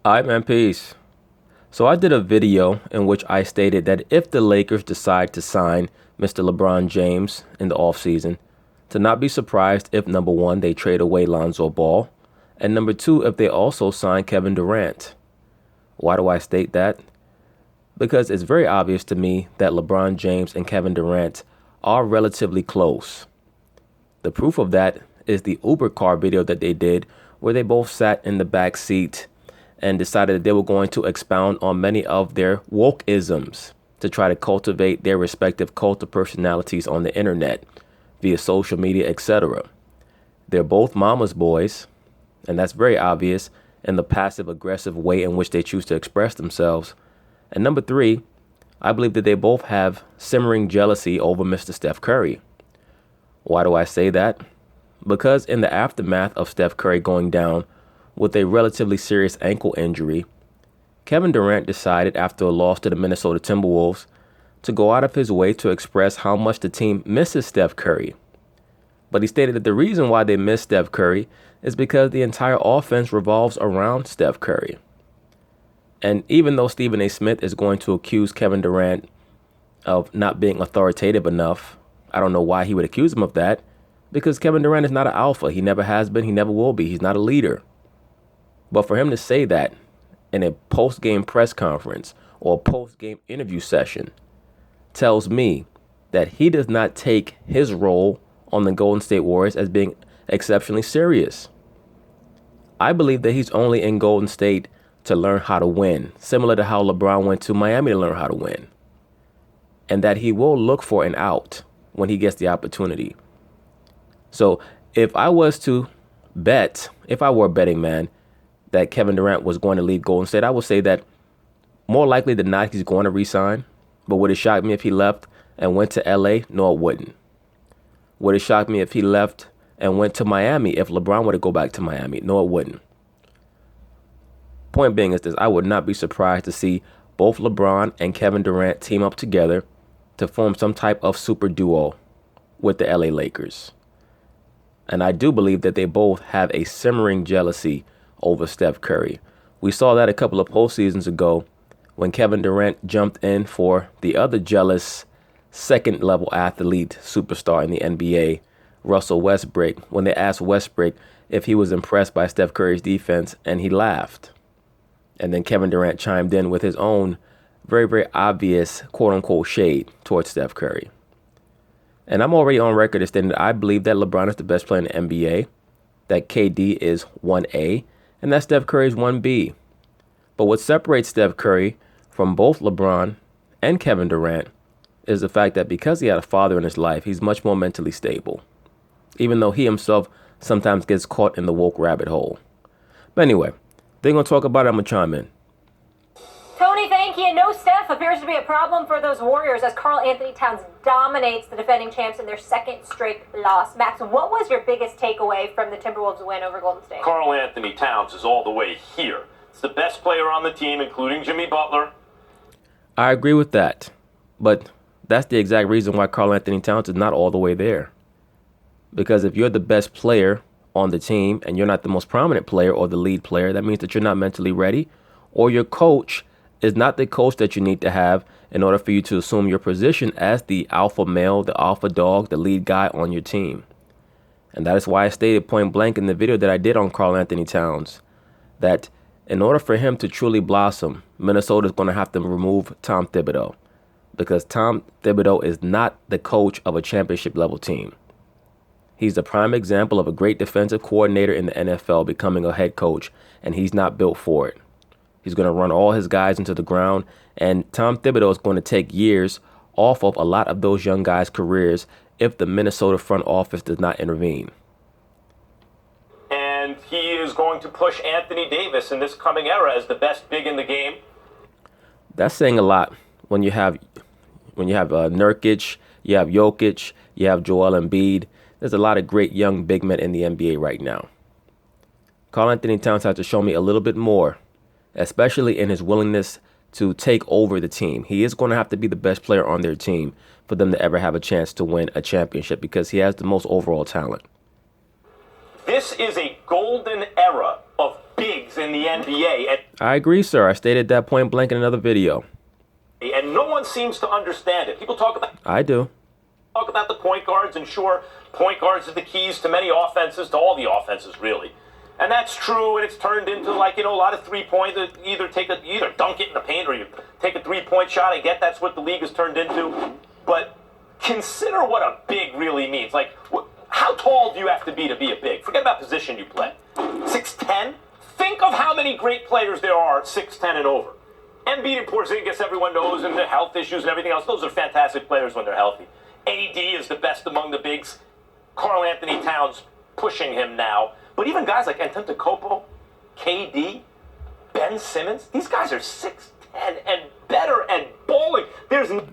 Alright, man, peace. So I did a video in which I stated that if the Lakers decide to sign Mr. LeBron James in the offseason, to not be surprised if number one, they trade away Lonzo Ball, and number two, if they also sign Kevin Durant. Why do I state that? Because it's very obvious to me that LeBron James and Kevin Durant are relatively close. The proof of that is the Uber car video that they did where they both sat in the back seat and decided that they were going to expound on many of their wokeisms to try to cultivate their respective cult of personalities on the internet via social media, etc. They're both mama's boys, and that's very obvious in the passive aggressive way in which they choose to express themselves. And number three, I believe that they both have simmering jealousy over Mr. Steph Curry. Why do I say that? Because in the aftermath of Steph Curry going down with a relatively serious ankle injury, Kevin Durant decided after a loss to the Minnesota Timberwolves to go out of his way to express how much the team misses Steph Curry. But he stated that the reason why they miss Steph Curry is because the entire offense revolves around Steph Curry. And even though Stephen A. Smith is going to accuse Kevin Durant of not being authoritative enough, I don't know why he would accuse him of that, because Kevin Durant is not an alpha. He never has been. He never will be. He's not a leader. But for him to say that in a post-game press conference or a post-game interview session tells me that he does not take his role on the Golden State Warriors as being exceptionally serious. I believe that he's only in Golden State to learn how to win, similar to how LeBron went to Miami to learn how to win, and that he will look for an out when he gets the opportunity. So if I was to bet, if I were a betting man, that Kevin Durant was going to leave Golden State, I would say that more likely than not, he's going to resign. But would it shock me if he left and went to LA? No, it wouldn't. Would it shock me if he left and went to Miami, if LeBron were to go back to Miami? No, it wouldn't. Point being is this: I would not be surprised to see both LeBron and Kevin Durant team up together to form some type of super duo with the LA Lakers. And I do believe that they both have a simmering jealousy over Steph Curry. We saw that a couple of postseasons ago when Kevin Durant jumped in for the other jealous second-level athlete superstar in the NBA, Russell Westbrook, when they asked Westbrook if he was impressed by Steph Curry's defense, and he laughed. And then Kevin Durant chimed in with his own very, very obvious quote-unquote shade towards Steph Curry. And I'm already on record as stating that I believe that LeBron is the best player in the NBA, that KD is 1A, and that Steph Curry is 1B. But what separates Steph Curry from both LeBron and Kevin Durant is the fact that because he had a father in his life, he's much more mentally stable, even though he himself sometimes gets caught in the woke rabbit hole. But anyway, they're going to talk about it. I'm going to chime in. Tony, thank you. No Steph appears to be a problem for those Warriors as Karl-Anthony Towns dominates the defending champs in their second straight loss. Max, what was your biggest takeaway from the Timberwolves win over Golden State? Karl-Anthony Towns is all the way here. It's the best player on the team, including Jimmy Butler. I agree with that, but that's the exact reason why Karl-Anthony Towns is not all the way there. Because if you're the best player on the team and you're not the most prominent player or the lead player, that means that you're not mentally ready, or your coach is not the coach that you need to have in order for you to assume your position as the alpha male, the alpha dog, the lead guy on your team. And that is why I stated point blank in the video that I did on Karl-Anthony Towns that in order for him to truly blossom, Minnesota is going to have to remove Tom Thibodeau, because Tom Thibodeau is not the coach of a championship level team. He's the prime example of a great defensive coordinator in the NFL becoming a head coach, and he's not built for it. He's going to run all his guys into the ground, and Tom Thibodeau is going to take years off of a lot of those young guys' careers if the Minnesota front office does not intervene. And he is going to push Anthony Davis in this coming era as the best big in the game. That's saying a lot when you have Nurkic, you have Jokic, you have Joel Embiid. There's a lot of great young big men in the NBA right now. Karl-Anthony Towns has to show me a little bit more, especially in his willingness to take over the team. He is going to have to be the best player on their team for them to ever have a chance to win a championship because he has the most overall talent. This is a golden era of bigs in the NBA. I agree, sir. I stated that point blank in another video. And no one seems to understand it. People talk about the point guards, and sure, point guards are the keys to many offenses, to all the offenses, really. And that's true, and it's turned into, like, a lot of three-point, either dunk it in the paint or you take a three-point shot. I get that's what the league has turned into. But consider what a big really means. Like, how tall do you have to be a big? Forget about position you play. 6'10"? Think of how many great players there are 6'10" and over. Embiid and Porzingis, everyone knows, and the health issues and everything else. Those are fantastic players when they're healthy. AD is the best among the bigs. Karl-Anthony Towns pushing him now. But even guys like Antetokounmpo, KD, Ben Simmons, these guys are 6'10" and better and balling.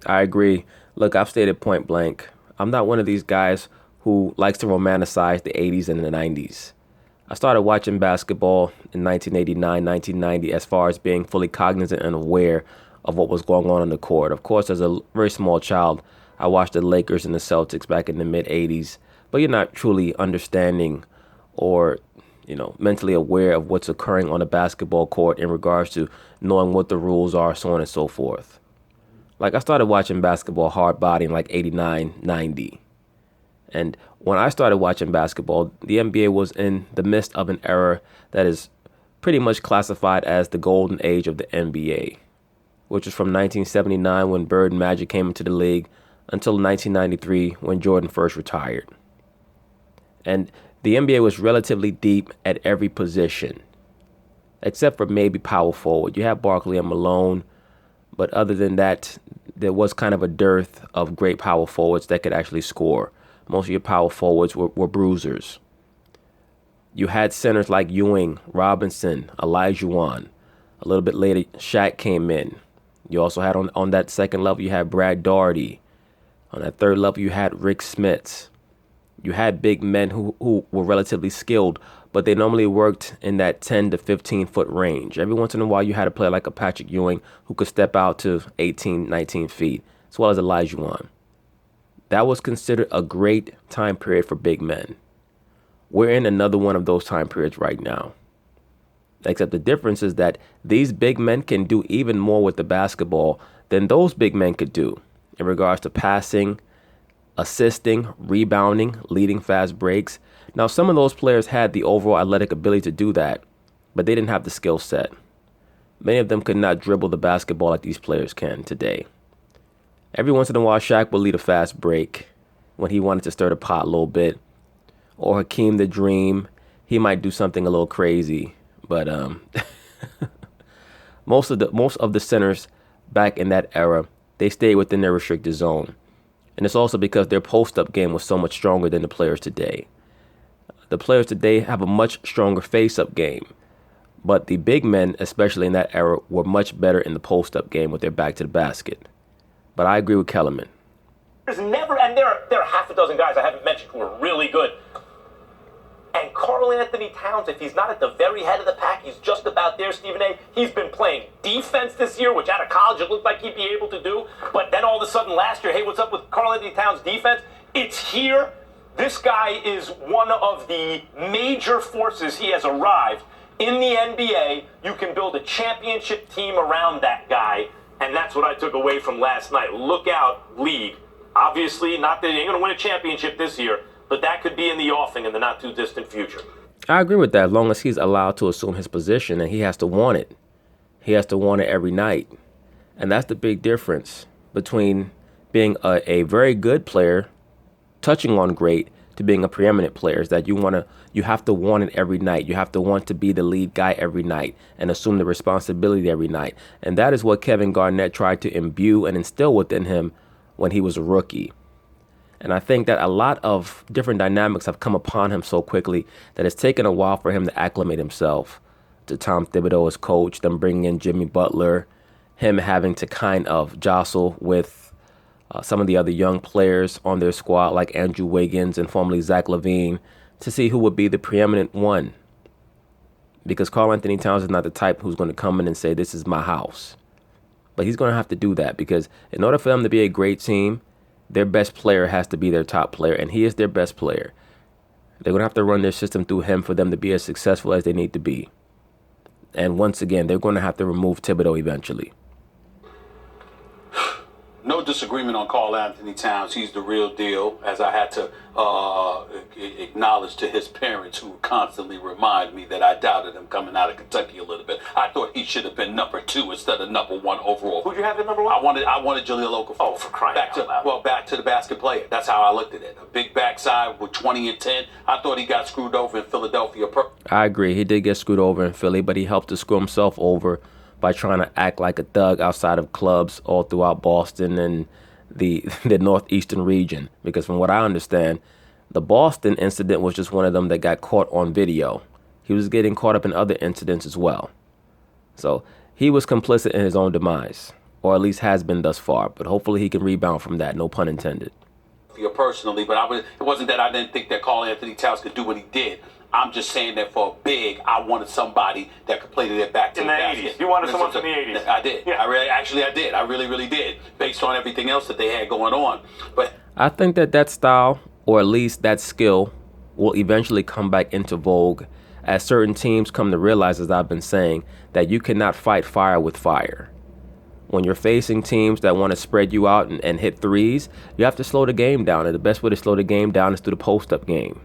I agree. Look, I've stated point blank. I'm not one of these guys who likes to romanticize the 80s and the 90s. I started watching basketball in 1989, 1990 as far as being fully cognizant and aware of what was going on the court. Of course, as a very small child, I watched the Lakers and the Celtics back in the mid-80s, but you're not truly understanding or, mentally aware of what's occurring on the basketball court in regards to knowing what the rules are, so on and so forth. Like, I started watching basketball hard body in like 89, 90. And when I started watching basketball, the NBA was in the midst of an era that is pretty much classified as the golden age of the NBA, which was from 1979 when Bird and Magic came into the league until 1993 when Jordan first retired. And the NBA was relatively deep at every position, except for maybe power forward. You have Barkley and Malone, but other than that, there was kind of a dearth of great power forwards that could actually score. Most of your power forwards were bruisers. You had centers like Ewing, Robinson, Olajuwon. A little bit later, Shaq came in. You also had on that second level, you had Brad Daugherty. On that third level, you had Rick Smits. You had big men who were relatively skilled, but they normally worked in that 10 to 15-foot range. Every once in a while, you had a player like a Patrick Ewing who could step out to 18, 19 feet, as well as Olajuwon. That was considered a great time period for big men. We're in another one of those time periods right now. Except the difference is that these big men can do even more with the basketball than those big men could do in regards to passing, assisting, rebounding, leading fast breaks. Now, some of those players had the overall athletic ability to do that, but they didn't have the skill set. Many of them could not dribble the basketball like these players can today. Every once in a while, Shaq would lead a fast break when he wanted to stir the pot a little bit. Or Hakeem the Dream, he might do something a little crazy. But most of the centers back in that era, they stayed within their restricted zone. And it's also because their post-up game was so much stronger than the players today. The players today have a much stronger face-up game. But the big men, especially in that era, were much better in the post-up game with their back to the basket. But I agree with Kellerman. There's never, and there are half a dozen guys I haven't mentioned who are really good. And Karl-Anthony Towns, if he's not at the very head of the pack, he's just about there, Stephen A. He's been playing defense this year, which out of college it looked like he'd be able to do. But then all of a sudden last year, hey, what's up with Karl-Anthony Towns' defense? It's here. This guy is one of the major forces. He has arrived in the NBA. You can build a championship team around that guy. And that's what I took away from last night. Look out, league. Obviously, not that you're going to win a championship this year, but that could be in the offing in the not-too-distant future. I agree with that, as long as he's allowed to assume his position, and he has to want it. He has to want it every night. And that's the big difference between being a very good player, touching on great, to being a preeminent player, is that you have to want it every night. You have to want to be the lead guy every night and assume the responsibility every night. And that is what Kevin Garnett tried to imbue and instill within him when he was a rookie. And I think that a lot of different dynamics have come upon him so quickly that it's taken a while for him to acclimate himself to Tom Thibodeau as coach, them bringing in Jimmy Butler, him having to kind of jostle with some of the other young players on their squad like Andrew Wiggins and formerly Zach LaVine to see who would be the preeminent one. Because Karl-Anthony Towns is not the type who's going to come in and say, this is my house. But he's going to have to do that because in order for them to be a great team, their best player has to be their top player, and he is their best player. They're going to have to run their system through him for them to be as successful as they need to be. And once again, they're going to have to remove Thibodeau eventually. No disagreement on Karl-Anthony Towns. He's the real deal, as I had to acknowledge to his parents, who constantly remind me that I doubted him coming out of Kentucky a little bit. I thought he should have been number 2 instead of number 1 overall. Who'd you have at number 1? I wanted Jahlil Okafor. Oh, for crying out loud. Well, back to the basket player. That's how I looked at it. A big backside with 20 and 10. I thought he got screwed over in Philadelphia. I agree. He did get screwed over in Philly, but he helped to screw himself over by trying to act like a thug outside of clubs all throughout Boston and the northeastern region. Because from what I understand, the Boston incident was just one of them that got caught on video. He was getting caught up in other incidents as well. So he was complicit in his own demise, or at least has been thus far. But hopefully he can rebound from that, no pun intended. Personally, but it wasn't that I didn't think that Karl-Anthony Towns could do what he did. I'm just saying that for a big, I wanted somebody that could play to their back to the basket. In the 80s. You wanted someone from the 80s. I did. Yeah. I did. I really did, based on everything else that they had going on. But I think that style, or at least that skill, will eventually come back into vogue as certain teams come to realize, as I've been saying, that you cannot fight fire with fire. When you're facing teams that want to spread you out and hit threes, you have to slow the game down. And the best way to slow the game down is through the post-up game.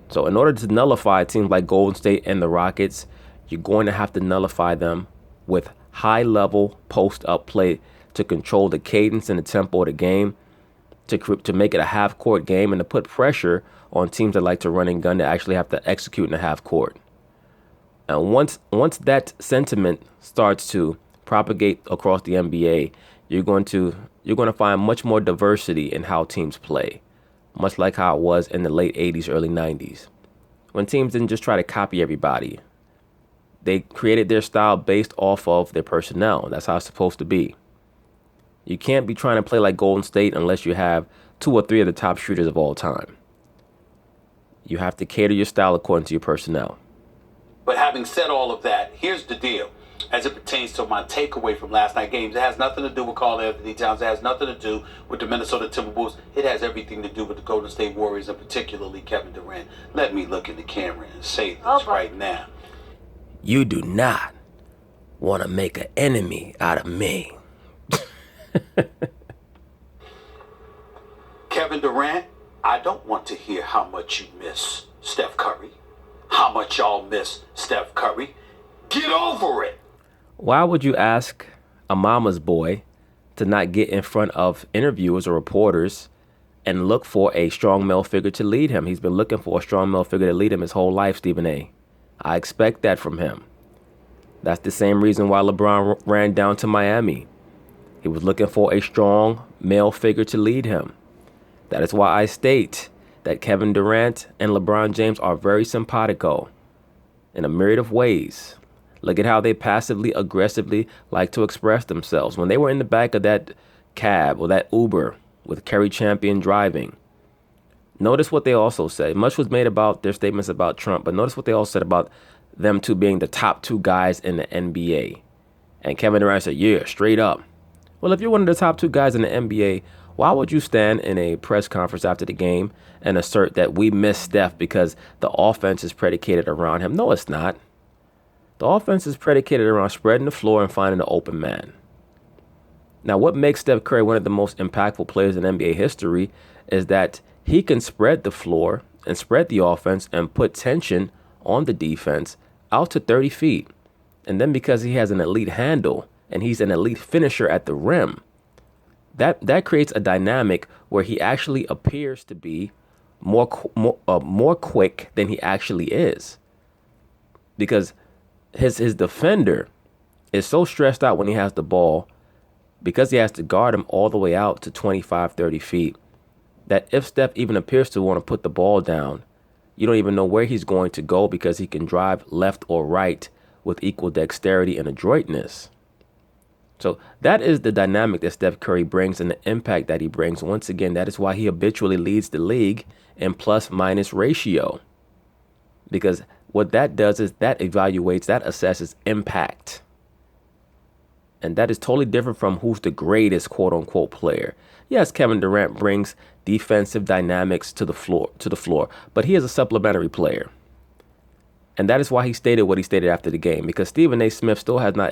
So in order to nullify teams like Golden State and the Rockets, you're going to have to nullify them with high-level post-up play to control the cadence and the tempo of the game, to make it a half-court game, and to put pressure on teams that like to run and gun to actually have to execute in the half-court. And once that sentiment starts to propagate across the NBA, you're going to find much more diversity in how teams play, much like how it was in the late 80s, early 90s, when teams didn't just try to copy everybody. They created their style based off of their personnel. That's how it's supposed to be. You can't be trying to play like Golden State unless you have 2 or 3 of the top shooters of all time. You have to cater your style according to your personnel. But having said all of that, here's the deal. As it pertains to my takeaway from last night's games, it has nothing to do with Karl-Anthony Towns. It has nothing to do with the Minnesota Timberwolves. It has everything to do with the Golden State Warriors, and particularly Kevin Durant. Let me look in the camera and say this right now. You do not want to make an enemy out of me. Kevin Durant, I don't want to hear how much you miss Steph Curry. How much y'all miss Steph Curry. Get over it. Why would you ask a mama's boy to not get in front of interviewers or reporters and look for a strong male figure to lead him? He's been looking for a strong male figure to lead him his whole life, Stephen A. I expect that from him. That's the same reason why LeBron ran down to Miami. He was looking for a strong male figure to lead him. That is why I state that Kevin Durant and LeBron James are very simpatico in a myriad of ways. Look at how they passively, aggressively like to express themselves. When they were in the back of that cab or that Uber with Kerry Champion driving, notice what they also said. Much was made about their statements about Trump, but notice what they all said about them two being the top 2 guys in the NBA. And Kevin Durant said, yeah, straight up. Well, if you're one of the top 2 guys in the NBA, why would you stand in a press conference after the game and assert that we miss Steph because the offense is predicated around him? No, it's not. The offense is predicated around spreading the floor and finding an open man. Now, what makes Steph Curry one of the most impactful players in NBA history is that he can spread the floor and spread the offense and put tension on the defense out to 30 feet. And then because he has an elite handle and he's an elite finisher at the rim, that creates a dynamic where he actually appears to be more quick than he actually is. Because his defender is so stressed out when he has the ball, because he has to guard him all the way out to 25, 30 feet, that if Steph even appears to want to put the ball down, you don't even know where he's going to go because he can drive left or right with equal dexterity and adroitness. So that is the dynamic that Steph Curry brings and the impact that he brings. Once again, that is why he habitually leads the league in plus-minus ratio. Because what that does is that evaluates, that assesses impact. And that is totally different from who's the greatest quote unquote player. Yes, Kevin Durant brings defensive dynamics to the floor, but he is a supplementary player. And that is why he stated what he stated after the game, because Stephen A. Smith still has not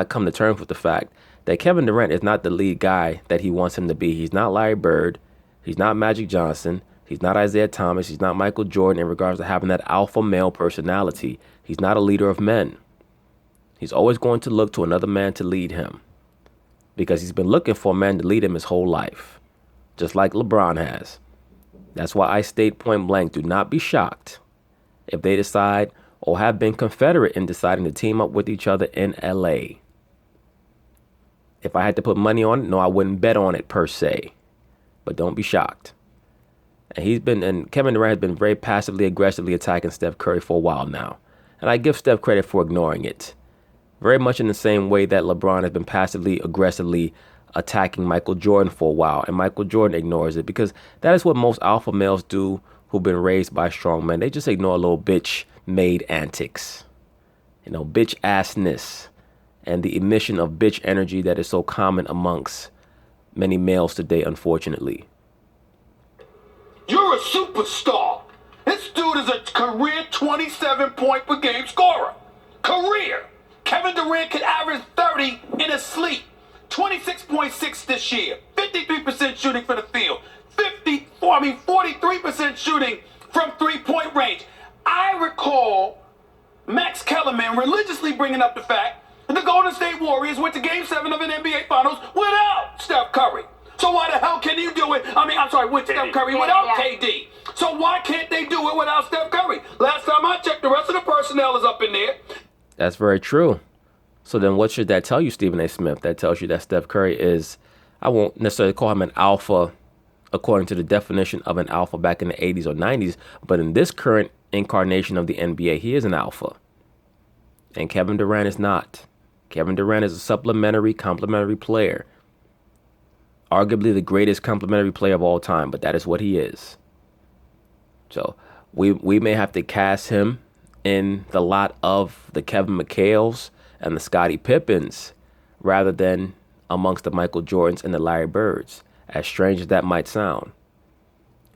come to terms with the fact that Kevin Durant is not the lead guy that he wants him to be. He's not Larry Bird. He's not Magic Johnson. He's not Isaiah Thomas. He's not Michael Jordan in regards to having that alpha male personality. He's not a leader of men. He's always going to look to another man to lead him because he's been looking for a man to lead him his whole life, just like LeBron has. That's why I state point blank, do not be shocked if they decide or have been confederate in deciding to team up with each other in LA. If I had to put money on it, no, I wouldn't bet on it per se, but don't be shocked. And Kevin Durant has been very passively aggressively attacking Steph Curry for a while now. And I give Steph credit for ignoring it. Very much in the same way that LeBron has been passively aggressively attacking Michael Jordan for a while. And Michael Jordan ignores it because that is what most alpha males do who've been raised by strong men. They just ignore little bitch-made antics. Bitch assness and the emission of bitch energy that is so common amongst many males today, unfortunately. You're a superstar. This dude is a career 27-point per game scorer. Career. Kevin Durant could average 30 in his sleep. 26.6 this year. 53% shooting from the field. 43% shooting from three-point range. I recall Max Kellerman religiously bringing up the fact that the Golden State Warriors went to Game 7 of an NBA Finals without Steph Curry. So why the hell can you do it? With Steph Curry without KD. So why can't they do it without Steph Curry? Last time I checked, the rest of the personnel is up in there. That's very true. So then what should that tell you, Stephen A. Smith? That tells you that Steph Curry is, I won't necessarily call him an alpha according to the definition of an alpha back in the 80s or 90s, but in this current incarnation of the NBA, he is an alpha. And Kevin Durant is not. Kevin Durant is a complementary player. Arguably the greatest complementary player of all time, but that is what he is. So we may have to cast him in the lot of the Kevin McHales and the Scottie Pippens rather than amongst the Michael Jordans and the Larry Birds, as strange as that might sound.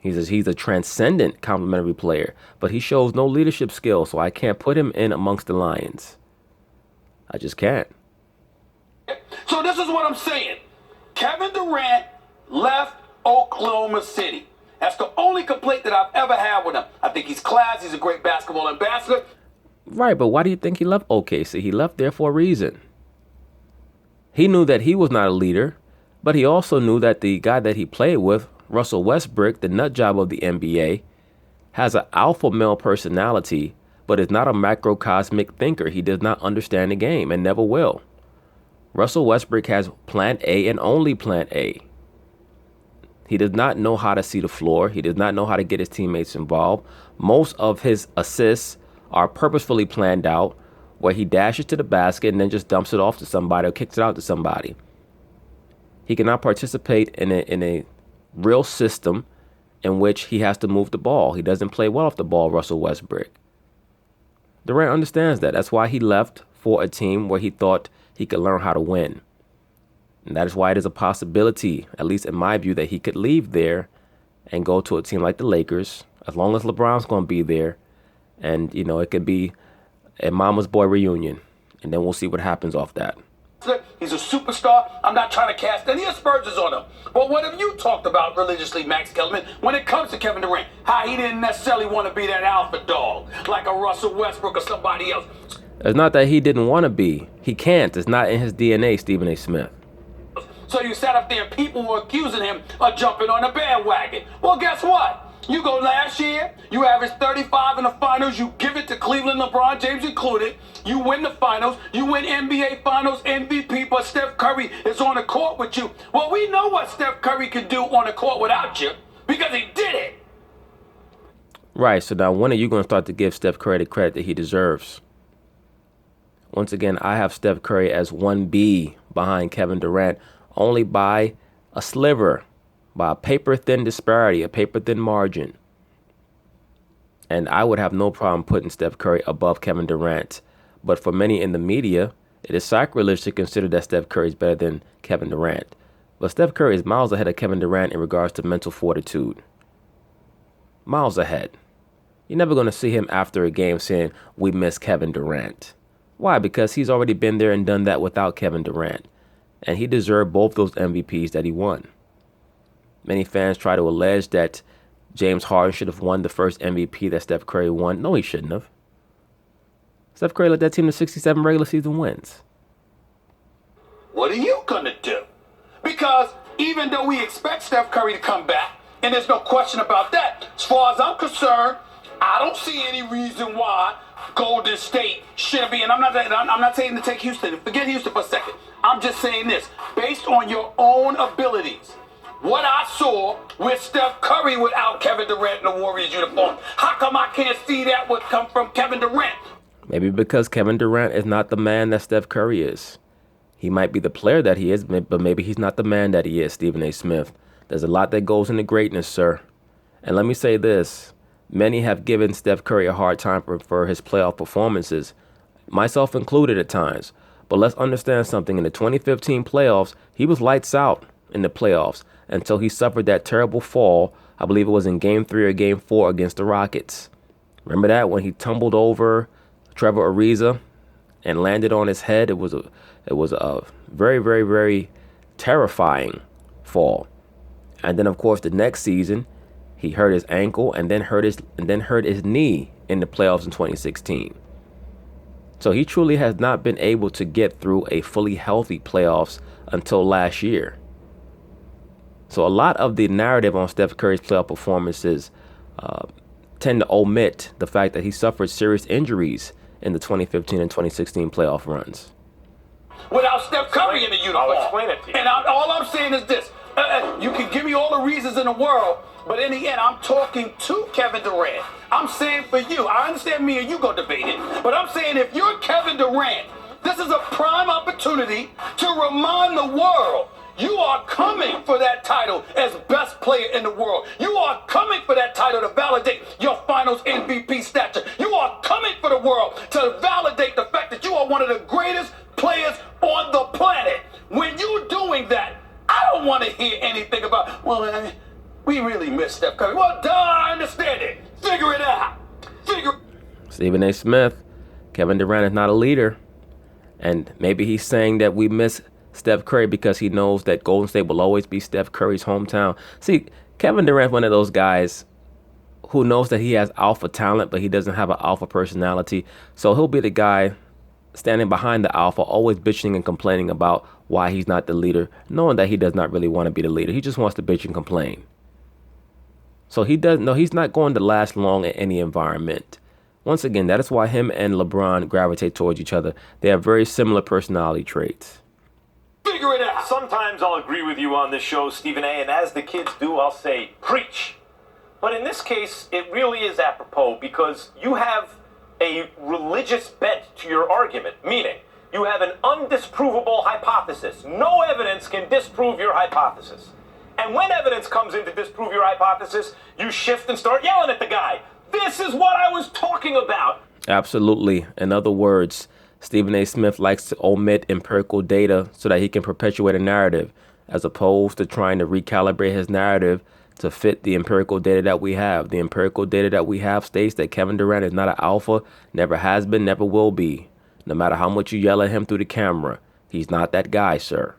He's a transcendent complementary player, but he shows no leadership skill, so I can't put him in amongst the Lions. I just can't. So this is what I'm saying. Kevin Durant left Oklahoma City. That's the only complaint that I've ever had with him. I think he's class. He's a great basketball ambassador. Right, but why do you think he left OKC? He left there for a reason. He knew that he was not a leader, but he also knew that the guy that he played with, Russell Westbrook, the nut job of the NBA, has an alpha male personality, but is not a macrocosmic thinker. He does not understand the game and never will. Russell Westbrook has plan A and only plan A. He does not know how to see the floor. He does not know how to get his teammates involved. Most of his assists are purposefully planned out, where he dashes to the basket and then just dumps it off to somebody or kicks it out to somebody. He cannot participate in a real system in which he has to move the ball. He doesn't play well off the ball, Russell Westbrook. Durant understands that. That's why he left for a team where he thought he could learn how to win. And that is why it is a possibility, at least in my view, that he could leave there and go to a team like the Lakers, as long as LeBron's going to be there. And, it could be a mama's boy reunion. And then we'll see what happens off that. He's a superstar. I'm not trying to cast any aspersions on him. But what have you talked about religiously, Max Kellerman, when it comes to Kevin Durant? How he didn't necessarily want to be that alpha dog, like a Russell Westbrook or somebody else. It's not that he didn't want to be. He can't. It's not in his DNA, Stephen A. Smith. So you sat up there and people were accusing him of jumping on a bandwagon. Well, guess what? You go last year, you averaged 35 in the finals, you give it to Cleveland, LeBron James included, you win the finals, you win NBA Finals MVP, but Steph Curry is on the court with you. Well, we know what Steph Curry can do on the court without you, because he did it. Right, so now when are you going to start to give Steph Curry the credit that he deserves? Once again, I have Steph Curry as 1B behind Kevin Durant, only by a sliver, by a paper-thin disparity, a paper-thin margin. And I would have no problem putting Steph Curry above Kevin Durant. But for many in the media It is sacrilege to consider that Steph Curry is better than Kevin Durant. But Steph Curry is miles ahead of Kevin Durant in regards to mental fortitude. Miles ahead. You're never going to see him after a game saying, we miss Kevin Durant. Why? Because he's already been there and done that without Kevin Durant. And he deserved both those MVPs that he won. Many fans try to allege that James Harden should have won the first MVP that Steph Curry won. No, he shouldn't have. Steph Curry led that team to 67 regular season wins. What are you going to do? Because even though we expect Steph Curry to come back, and there's no question about that, as far as I'm concerned, I don't see any reason why Golden State shouldn't be. And I'm not saying to take Houston. Forget Houston for a second. I'm just saying this. Based on your own abilities, what I saw with Steph Curry without Kevin Durant in the Warriors uniform, how come I can't see that would come from Kevin Durant? Maybe because Kevin Durant is not the man that Steph Curry is. He might be the player that he is, but maybe he's not the man that he is, Stephen A. Smith. There's a lot that goes into greatness, sir. And let me say this. Many have given Steph Curry a hard time for his playoff performances, myself included at times. But let's understand something. In the 2015 playoffs, he was lights out in the playoffs until he suffered that terrible fall. I believe it was in Game 3 or Game 4 against the Rockets. Remember that when he tumbled over Trevor Ariza and landed on his head? It was a very, very, very terrifying fall. And then, of course, the next season, he hurt his ankle and then hurt his knee in the playoffs in 2016. So he truly has not been able to get through a fully healthy playoffs until last year. So a lot of the narrative on Steph Curry's playoff performances tend to omit the fact that he suffered serious injuries in the 2015 and 2016 playoff runs. Without Steph Curry in the uniform. I'll explain it to you. And all I'm saying is this. You can give me all the reasons in the world, but in the end, I'm talking to Kevin Durant. I'm saying for you, I understand me and you go debate it, but I'm saying if you're Kevin Durant, this is a prime opportunity to remind the world you are coming for that title as best player in the world. You are coming for that title to validate your finals MVP stature. You are coming for the world to validate the fact that you are one of the greatest players on the planet. When you're doing that, I don't want to hear anything about, well, we really miss Steph Curry. Well, duh, I understand it. Figure it out. Stephen A. Smith, Kevin Durant is not a leader. And maybe he's saying that we miss Steph Curry because he knows that Golden State will always be Steph Curry's hometown. See, Kevin Durant's one of those guys who knows that he has alpha talent, but he doesn't have an alpha personality. So he'll be the guy standing behind the alpha, always bitching and complaining about why he's not the leader, knowing that he does not really want to be the leader. He just wants to bitch and complain. So he's not going to last long in any environment. Once again, that is why him and LeBron gravitate towards each other. They have very similar personality traits. Figure it out. Sometimes I'll agree with you on this show, Stephen A., and as the kids do, I'll say, preach. But in this case, it really is apropos because you have a religious bent to your argument, meaning you have an undisprovable hypothesis. No evidence can disprove your hypothesis. And when evidence comes in to disprove your hypothesis, you shift and start yelling at the guy. This is what I was talking about. Absolutely. In other words, Stephen A. Smith likes to omit empirical data so that he can perpetuate a narrative, as opposed to trying to recalibrate his narrative to fit the empirical data that we have. The empirical data that we have states that Kevin Durant is not an alpha, never has been, never will be. No matter how much you yell at him through the camera, he's not that guy, sir.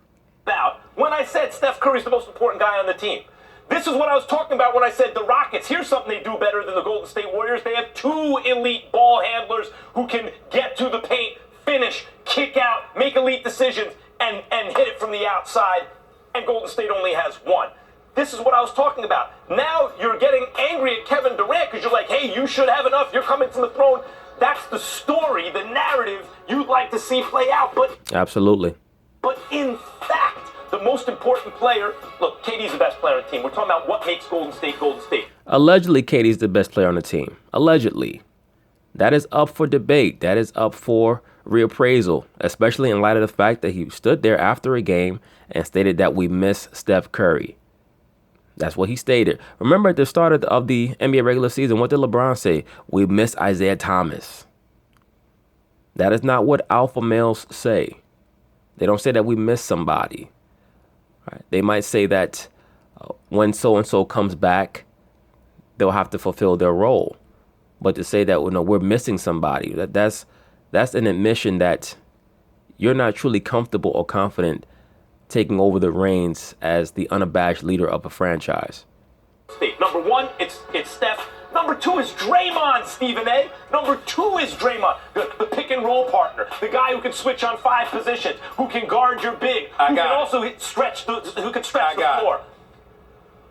About when I said Steph Curry's the most important guy on the team. This is what I was talking about when I said the Rockets. Here's something they do better than the Golden State Warriors. They have two elite ball handlers who can get to the paint, finish, kick out, make elite decisions, and hit it from the outside. And Golden State only has one. This is what I was talking about. Now you're getting angry at Kevin Durant because you're like, hey, you should have enough. You're coming from the throne. That's the story, the narrative you'd like to see play out. But absolutely. But in fact, the most important player, look, KD's the best player on the team. We're talking about what makes Golden State Golden State. Allegedly, KD's the best player on the team. Allegedly. That is up for debate. That is up for reappraisal, especially in light of the fact that he stood there after a game and stated that we miss Steph Curry. That's what he stated. Remember at the start of the NBA regular season, what did LeBron say? We miss Isaiah Thomas. That is not what alpha males say. They don't say that we miss somebody. Right? They might say that when so-and-so comes back, they'll have to fulfill their role. But to say that we're missing somebody, that's an admission that you're not truly comfortable or confident taking over the reins as the unabashed leader of a franchise. Steve, number one, it's Steph. Number two is Draymond, Stephen A. Number two is Draymond, the pick and roll partner, the guy who can switch on 5 positions, who can guard your big, who can also stretch the floor.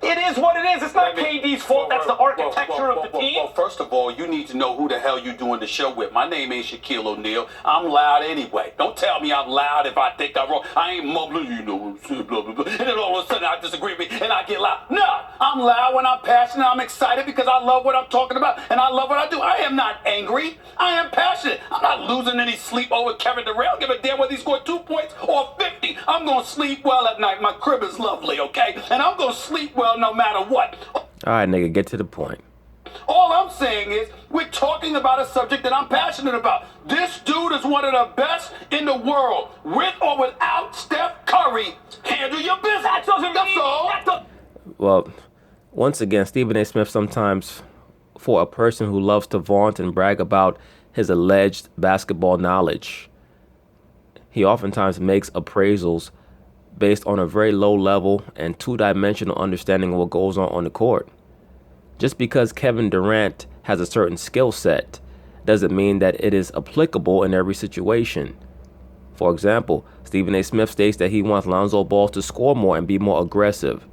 It is what it is. It's not KD's fault. That's the architecture of the team. Well, first of all, you need to know who the hell you're doing the show with. My name ain't Shaquille O'Neal. I'm loud anyway. Don't tell me I'm loud if I think I'm wrong. I ain't mumbling, blah, blah, blah. And then all of a sudden I disagree with me and I get loud. No, I'm loud when I'm passionate. I'm excited because I love what I'm talking about and I love what I do. I am not angry. I am passionate. I'm not losing any sleep over Kevin Durant. I don't give a damn whether he scored 2 points or 50. I'm going to sleep well at night. My crib is lovely, okay? And I'm going to sleep well no matter what. All right, nigga, get to the point. All I'm saying is we're talking about a subject that I'm passionate about. This dude is one of the best in the world. With or without Steph Curry, handle your business. That doesn't That's mean all. Well, once again, Stephen A. Smith, sometimes for a person who loves to vaunt and brag about his alleged basketball knowledge, he oftentimes makes appraisals based on a very low level and two-dimensional understanding of what goes on the court. Just because Kevin Durant has a certain skill set doesn't mean that it is applicable in every situation. For example, Stephen A. Smith states that he wants Lonzo Ball to score more and be more aggressive.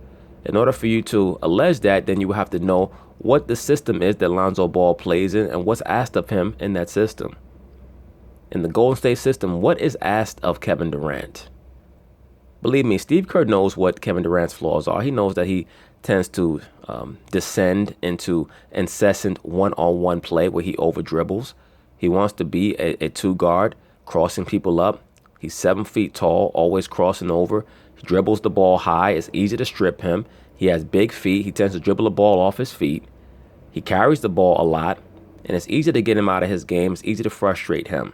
In order for you to allege that, then you have to know what the system is that Lonzo Ball plays in and what's asked of him in that system. In the Golden State system, what is asked of Kevin Durant? Believe me, Steve Kerr knows what Kevin Durant's flaws are. He knows that he tends to descend into incessant one-on-one play where he over-dribbles. He wants to be a two-guard, crossing people up. He's 7 feet tall, always crossing over. He dribbles the ball high. It's easy to strip him. He has big feet. He tends to dribble the ball off his feet. He carries the ball a lot, and it's easy to get him out of his game. It's easy to frustrate him.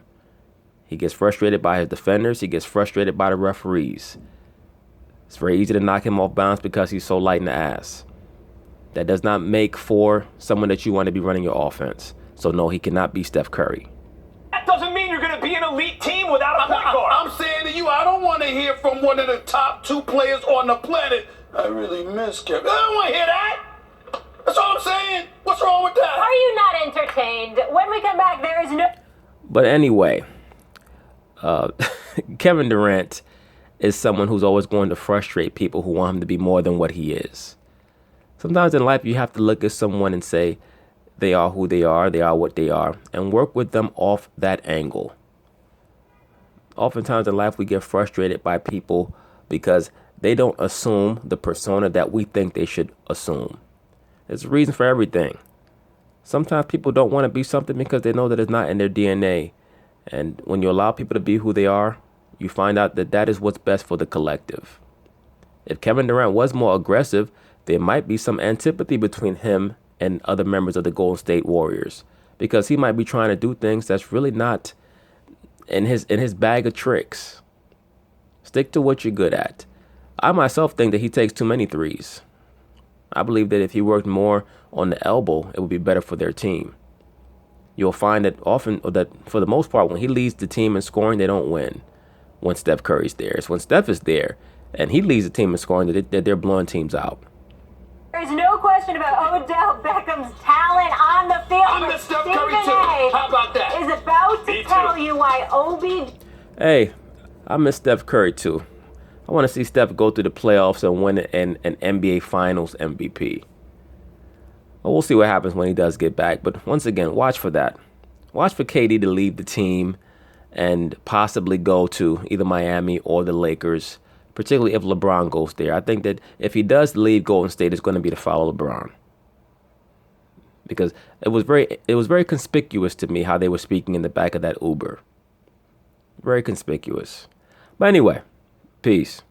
He gets frustrated by his defenders. He gets frustrated by the referees. It's very easy to knock him off balance because he's so light in the ass. That does not make for someone that you want to be running your offense. So no, he cannot be Steph Curry. That doesn't mean you're going to be an elite team without a point guard. I'm saying to you, I don't want to hear from one of the top 2 players on the planet. I really miss Kevin. I don't want to hear that. That's all I'm saying. What's wrong with that? Are you not entertained? When we come back, there is no... But anyway, Kevin Durant is someone who's always going to frustrate people who want him to be more than what he is. Sometimes in life, you have to look at someone and say, they are who they are what they are, and work with them off that angle. Oftentimes in life, we get frustrated by people because they don't assume the persona that we think they should assume. There's a reason for everything. Sometimes people don't want to be something because they know that it's not in their DNA. And when you allow people to be who they are, you find out that that is what's best for the collective. If Kevin Durant was more aggressive, there might be some antipathy between him and other members of the Golden State Warriors, because he might be trying to do things that's really not in his bag of tricks. Stick to what you're good at. I myself think that he takes too many threes. I believe that if he worked more on the elbow, it would be better for their team. You'll find that often, or that for the most part, when he leads the team in scoring, they don't win. When Steph Curry's there, it's when Steph is there and he leads the team in scoring that they're blowing teams out. There's no question about Odell Beckham's talent on the field. I'm the Steph Curry too. How about that? Is about to tell you why OB. Hey, I miss Steph Curry too. I want to see Steph go through the playoffs and win an NBA Finals MVP. Well, we'll see what happens when he does get back. But once again, watch for that. Watch for KD to leave the team and possibly go to either Miami or the Lakers, particularly if LeBron goes there. I think that if he does leave Golden State, it's going to be to follow LeBron. Because it was very conspicuous to me how they were speaking in the back of that Uber. Very conspicuous. But anyway, peace.